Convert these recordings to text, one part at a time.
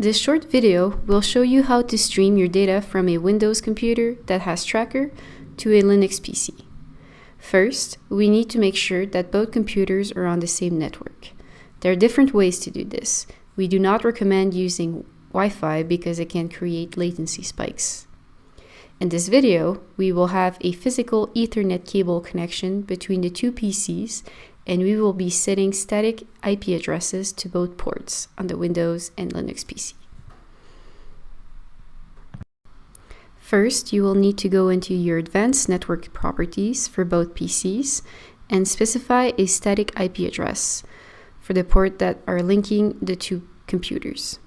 This short video will show you how to stream your data from a Windows computer that has Tracker to a Linux PC. First, we need to make sure that both computers are on the same network. There are different ways to do this. We do not recommend using Wi-Fi because it can create latency spikes. In this video, we will have a physical Ethernet cable connection between the two PCs, and we will be setting static IP addresses to both ports on the Windows and Linux PC. First, you will need to go into your advanced network properties for both PCs and specify a static IP address for the port that are linking the two computers.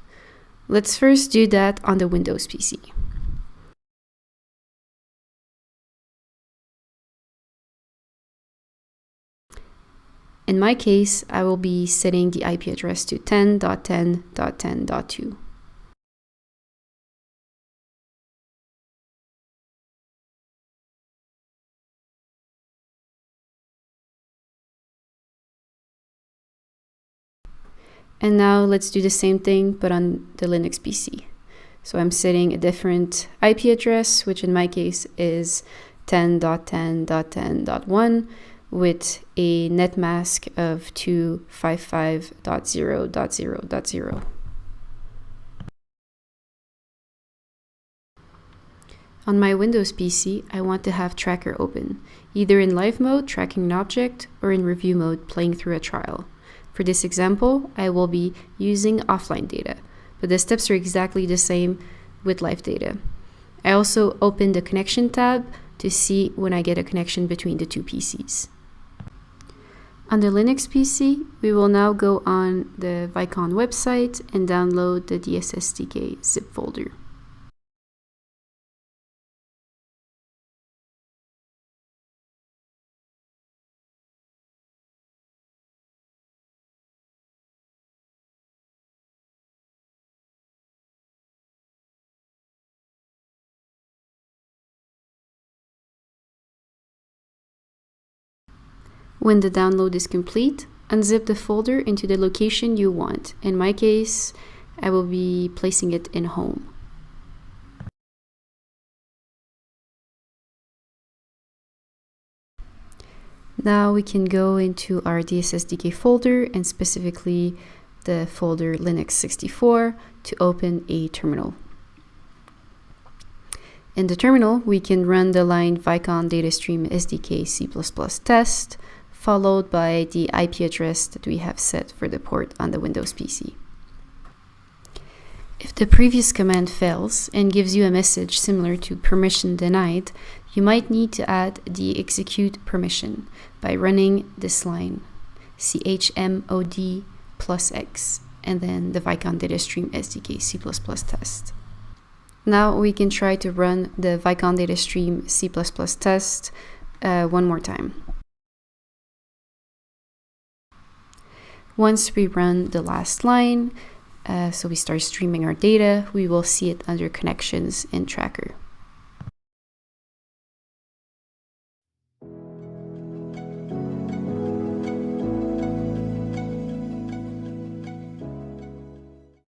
Let's first do that on the Windows PC. In my case, I will be setting the IP address to 10.10.10.2. And now let's do the same thing, but on the Linux PC. So I'm setting a different IP address, which in my case is 10.10.10.1 with a net mask of 255.0.0.0. On my Windows PC, I want to have Tracker open, either in live mode, tracking an object, or in review mode, playing through a trial. For this example, I will be using offline data, but the steps are exactly the same with live data. I also open the connection tab to see when I get a connection between the two PCs. On the Linux PC, we will now go on the Vicon website and download the DSSDK zip folder. When the download is complete, unzip the folder into the location you want. In my case, I will be placing it in Home. Now we can go into our DSSDK folder and specifically the folder Linux 64 to open a terminal. In the terminal, we can run the line Vicon datastream SDK C++ test, followed by the IP address that we have set for the port on the Windows PC. If the previous command fails and gives you a message similar to permission denied, you might need to add the execute permission by running this line, chmod +x, and then the Vicon datastream SDK C++ test. Now we can try to run the Vicon datastream C++ test one more time. Once we run the last line, so we start streaming our data, we will see it under connections in Tracker.